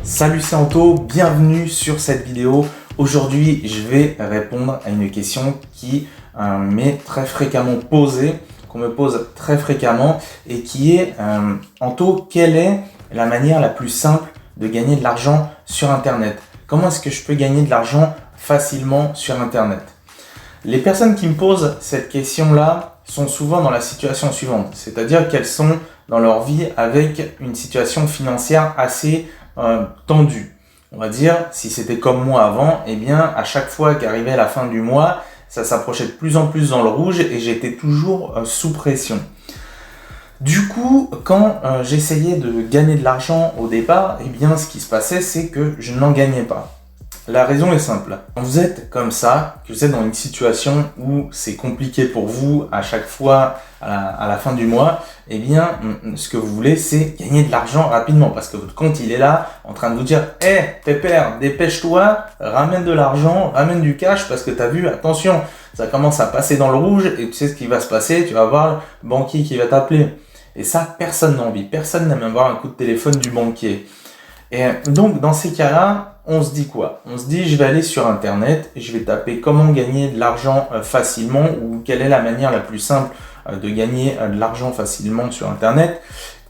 Salut, c'est Anto, bienvenue sur cette vidéo. Aujourd'hui, je vais répondre à une question qui m'est très fréquemment posée, qu'on me pose très fréquemment et qui est Anto, quelle est la manière la plus simple de gagner de l'argent sur Internet? Comment est-ce que je peux gagner de l'argent facilement sur Internet? Les personnes qui me posent cette question-là sont souvent dans la situation suivante, c'est-à-dire qu'elles sont dans leur vie avec une situation financière assez tendue. On va dire, si c'était comme moi avant, eh bien, à chaque fois qu'arrivait la fin du mois, ça s'approchait de plus en plus dans le rouge et j'étais toujours sous pression. Du coup, quand j'essayais de gagner de l'argent au départ, eh bien, ce qui se passait, c'est que je n'en gagnais pas. La raison est simple. Quand vous êtes comme ça, que vous êtes dans une situation où c'est compliqué pour vous à chaque fois à la fin du mois, eh bien, ce que vous voulez, c'est gagner de l'argent rapidement parce que votre compte, il est là en train de vous dire « Hey, pépère, dépêche-toi, ramène de l'argent, ramène du cash parce que tu as vu, attention, ça commence à passer dans le rouge et tu sais ce qui va se passer, tu vas voir le banquier qui va t'appeler. » Et ça, personne n'a envie. Personne n'aime avoir un coup de téléphone du banquier. Et donc, dans ces cas-là, on se dit quoi? On se dit, je vais aller sur Internet et je vais taper comment gagner de l'argent facilement ou quelle est la manière la plus simple de gagner de l'argent facilement sur Internet.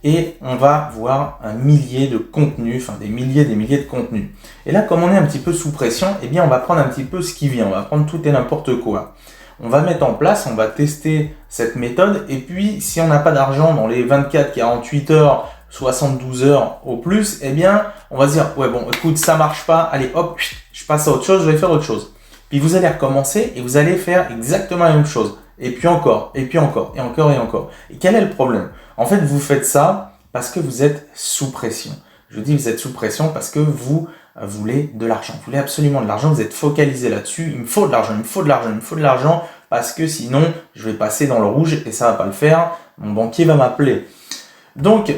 Et on va voir un millier de contenus, enfin des milliers de contenus. Et là, comme on est un petit peu sous pression, eh bien, on va prendre un petit peu ce qui vient. On va prendre tout et n'importe quoi. On va mettre en place, on va tester cette méthode. Et puis, si on n'a pas d'argent dans les 24, 48 heures, 72 heures au plus, eh bien, on va se dire, ouais, bon, écoute, ça marche pas, allez, hop, je passe à autre chose, je vais faire autre chose. Puis vous allez recommencer et vous allez faire exactement la même chose. Et puis encore, et puis encore, et encore, et encore. Et quel est le problème? En fait, vous faites ça parce que vous êtes sous pression. Je dis vous êtes sous pression parce que vous voulez de l'argent. Vous voulez absolument de l'argent, vous êtes focalisé là-dessus. Il me faut de l'argent, il me faut de l'argent, il me faut de l'argent parce que sinon, je vais passer dans le rouge et ça va pas le faire. Mon banquier va m'appeler. Donc,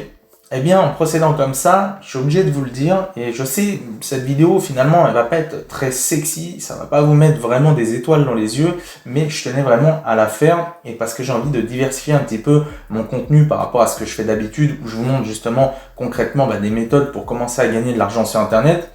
eh bien, en procédant comme ça, je suis obligé de vous le dire, et je sais, cette vidéo, finalement, elle va pas être très sexy, ça va pas vous mettre vraiment des étoiles dans les yeux, mais je tenais vraiment à la faire, et parce que j'ai envie de diversifier un petit peu mon contenu par rapport à ce que je fais d'habitude, où je vous montre justement, concrètement, des méthodes pour commencer à gagner de l'argent sur Internet.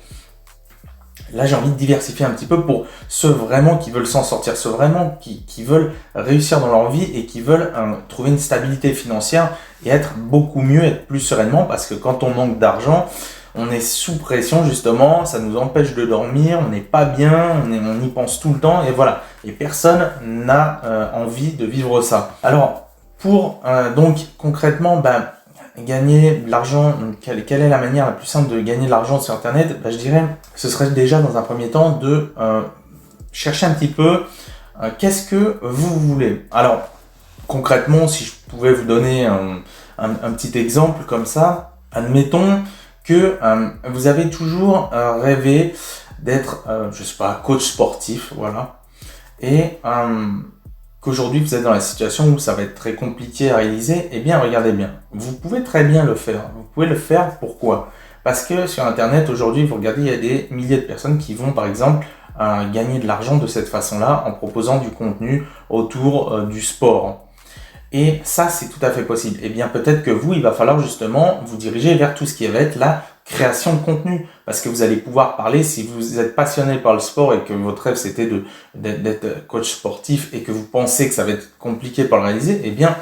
Là, j'ai envie de diversifier un petit peu pour ceux vraiment qui veulent s'en sortir, ceux vraiment qui veulent réussir dans leur vie et qui veulent trouver une stabilité financière et être beaucoup mieux, être plus sereinement parce que quand on manque d'argent, on est sous pression justement, ça nous empêche de dormir, on n'est pas bien, on y pense tout le temps et voilà. Et personne n'a envie de vivre ça. Alors, pour donc concrètement, gagner de l'argent, quelle est la manière la plus simple de gagner de l'argent sur Internet? Je dirais, ce serait déjà dans un premier temps de chercher un petit peu qu'est-ce que vous voulez. Alors, concrètement, si je pouvais vous donner un petit exemple comme ça, admettons que vous avez toujours rêvé d'être, je sais pas, coach sportif, voilà, et qu'aujourd'hui vous êtes dans la situation où ça va être très compliqué à réaliser, eh bien regardez bien, vous pouvez très bien le faire. Vous pouvez le faire, pourquoi? Parce que sur Internet aujourd'hui, vous regardez, il y a des milliers de personnes qui vont par exemple gagner de l'argent de cette façon-là en proposant du contenu autour du sport. Et ça, c'est tout à fait possible. Eh bien peut-être que vous, il va falloir justement vous diriger vers tout ce qui va être la création de contenu, parce que vous allez pouvoir parler, si vous êtes passionné par le sport et que votre rêve c'était d'être coach sportif et que vous pensez que ça va être compliqué pour le réaliser, eh bien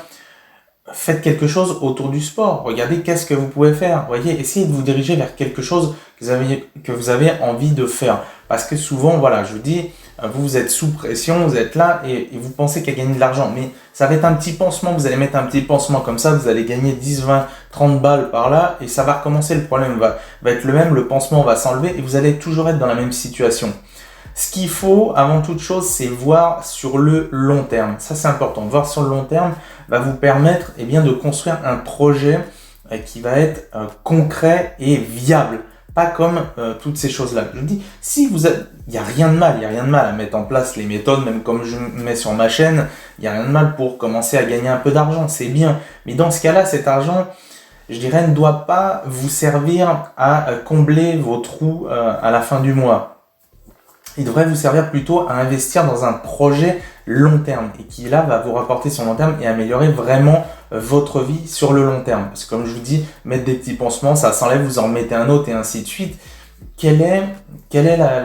faites quelque chose autour du sport. Regardez qu'est-ce que vous pouvez faire. Voyez, essayez de vous diriger vers quelque chose que vous avez envie de faire. Parce que souvent, voilà, je vous dis, vous êtes sous pression, vous êtes là et vous pensez qu'à gagner de l'argent. Mais ça va être un petit pansement, vous allez mettre un petit pansement comme ça, vous allez gagner 10, 20, 30 balles par là et ça va recommencer. Le problème va être le même, le pansement va s'enlever et vous allez toujours être dans la même situation. Ce qu'il faut, avant toute chose, c'est voir sur le long terme. Ça, c'est important. Voir sur le long terme va vous permettre de construire un projet qui va être concret et viable. Pas comme toutes ces choses-là. Je vous dis, si vous avez, il n'y a rien de mal, à mettre en place les méthodes, même comme je mets sur ma chaîne, il n'y a rien de mal pour commencer à gagner un peu d'argent, c'est bien. Mais dans ce cas-là, cet argent, je dirais, ne doit pas vous servir à combler vos trous à la fin du mois. Il devrait vous servir plutôt à investir dans un projet long terme et qui là va vous rapporter sur long terme et améliorer vraiment votre vie sur le long terme. Parce que comme je vous dis, mettre des petits pansements, ça s'enlève, vous en remettez un autre et ainsi de suite. quel est,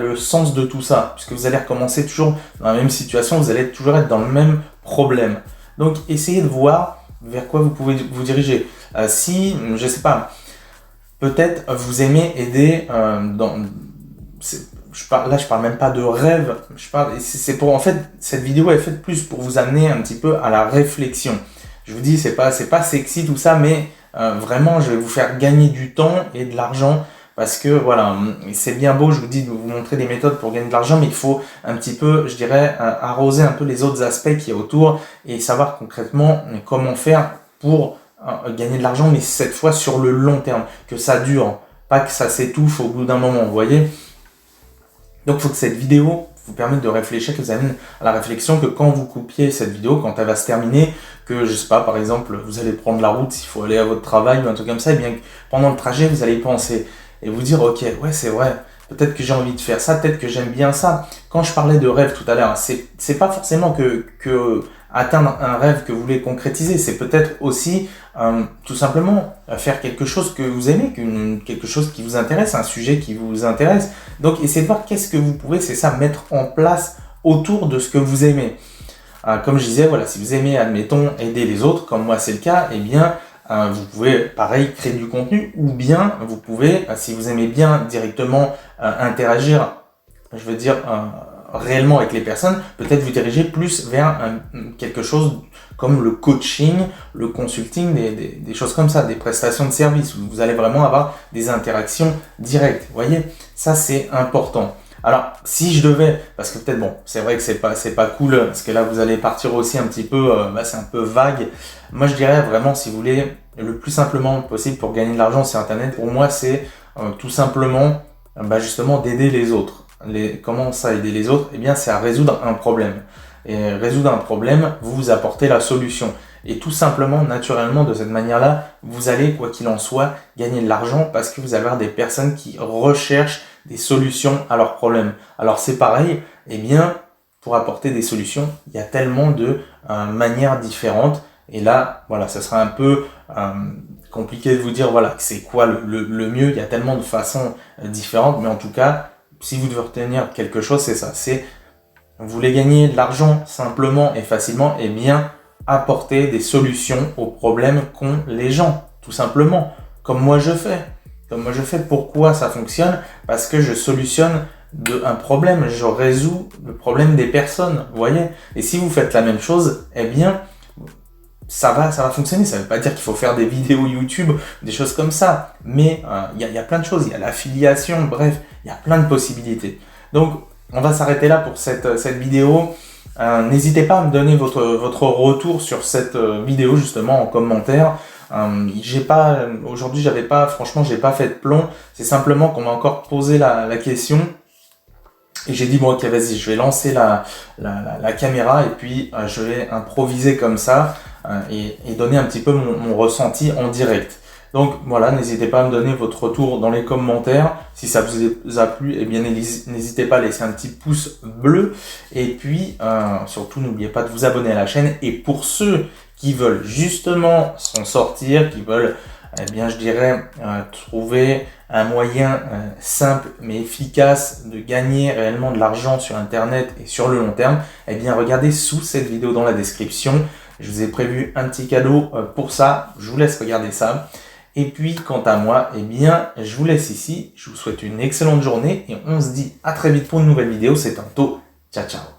le sens de tout ça? Puisque vous allez recommencer toujours dans la même situation, vous allez toujours être dans le même problème. Donc, essayez de voir vers quoi vous pouvez vous diriger. Si, je sais pas, peut-être vous aimez aider je parle même pas de rêve. C'est pour, en fait, cette vidéo est faite plus pour vous amener un petit peu à la réflexion. Je vous dis, c'est pas sexy tout ça, mais vraiment, je vais vous faire gagner du temps et de l'argent. Parce que voilà, c'est bien beau, je vous dis, de vous montrer des méthodes pour gagner de l'argent, mais il faut un petit peu, je dirais, arroser un peu les autres aspects qu'il y a autour et savoir concrètement comment faire pour gagner de l'argent, mais cette fois sur le long terme, que ça dure, pas que ça s'étouffe au bout d'un moment, vous voyez. Donc il faut que cette vidéo vous permette de réfléchir, que vous amène à la réflexion, que quand vous coupiez cette vidéo, quand elle va se terminer, que je sais pas, par exemple, vous allez prendre la route s'il faut aller à votre travail ou un truc comme ça, et bien que pendant le trajet, vous allez y penser et vous dire, ok, ouais, c'est vrai, peut-être que j'ai envie de faire ça, peut-être que j'aime bien ça. Quand je parlais de rêve tout à l'heure, c'est pas forcément que atteindre un rêve que vous voulez concrétiser, c'est peut-être aussi tout simplement faire quelque chose que vous aimez, quelque chose qui vous intéresse, un sujet qui vous intéresse. Donc essayez de voir qu'est-ce que vous pouvez, c'est ça, mettre en place autour de ce que vous aimez. Comme je disais, voilà, si vous aimez, admettons, aider les autres, comme moi c'est le cas, eh bien vous pouvez, pareil, créer du contenu, ou bien vous pouvez, si vous aimez bien directement interagir, je veux dire, réellement avec les personnes, peut-être vous diriger plus vers quelque chose comme le coaching, le consulting, des choses comme ça, des prestations de services, où vous allez vraiment avoir des interactions directes. Vous voyez, ça c'est important. Alors, si je devais, parce que peut-être, bon, c'est vrai que c'est pas cool, parce que là, vous allez partir aussi un petit peu, c'est un peu vague. Moi, je dirais vraiment, si vous voulez, le plus simplement possible pour gagner de l'argent sur Internet, pour moi, c'est tout simplement, justement, d'aider les autres. Comment ça, aider les autres? Eh bien, c'est à résoudre un problème. Et résoudre un problème, vous apportez la solution. Et tout simplement, naturellement, de cette manière-là, vous allez, quoi qu'il en soit, gagner de l'argent parce que vous allez avoir des personnes qui recherchent des solutions à leurs problèmes. Alors c'est pareil, eh bien, pour apporter des solutions, il y a tellement de manières différentes. Et là, voilà, ça sera un peu compliqué de vous dire, voilà, c'est quoi le mieux. Il y a tellement de façons différentes, mais en tout cas, si vous devez retenir quelque chose, c'est ça. C'est, vous voulez gagner de l'argent simplement et facilement, eh bien, apporter des solutions aux problèmes qu'ont les gens, tout simplement, comme moi je fais. Pourquoi ça fonctionne? Parce que je solutionne un problème, je résous le problème des personnes, vous voyez. Et si vous faites la même chose, eh bien, ça va fonctionner. Ça ne veut pas dire qu'il faut faire des vidéos YouTube, des choses comme ça. Mais il y a plein de choses, il y a l'affiliation, bref, il y a plein de possibilités. Donc, on va s'arrêter là pour cette vidéo. N'hésitez pas à me donner votre retour sur cette vidéo justement en commentaire. Aujourd'hui, franchement, j'ai pas fait de plomb. C'est simplement qu'on m'a encore posé la question. Et j'ai dit, bon, ok, vas-y, je vais lancer la caméra et puis je vais improviser comme ça et donner un petit peu mon ressenti en direct. Donc voilà, n'hésitez pas à me donner votre retour dans les commentaires. Si ça vous a plu, eh bien n'hésitez pas à laisser un petit pouce bleu. Et puis, surtout, n'oubliez pas de vous abonner à la chaîne. Et pour ceux qui veulent justement s'en sortir, qui veulent, eh bien, je dirais, trouver un moyen simple mais efficace de gagner réellement de l'argent sur Internet et sur le long terme, eh bien, regardez sous cette vidéo dans la description. Je vous ai prévu un petit cadeau pour ça. Je vous laisse regarder ça. Et puis, quant à moi, eh bien, je vous laisse ici. Je vous souhaite une excellente journée et on se dit à très vite pour une nouvelle vidéo. C'est tantôt. Ciao, ciao.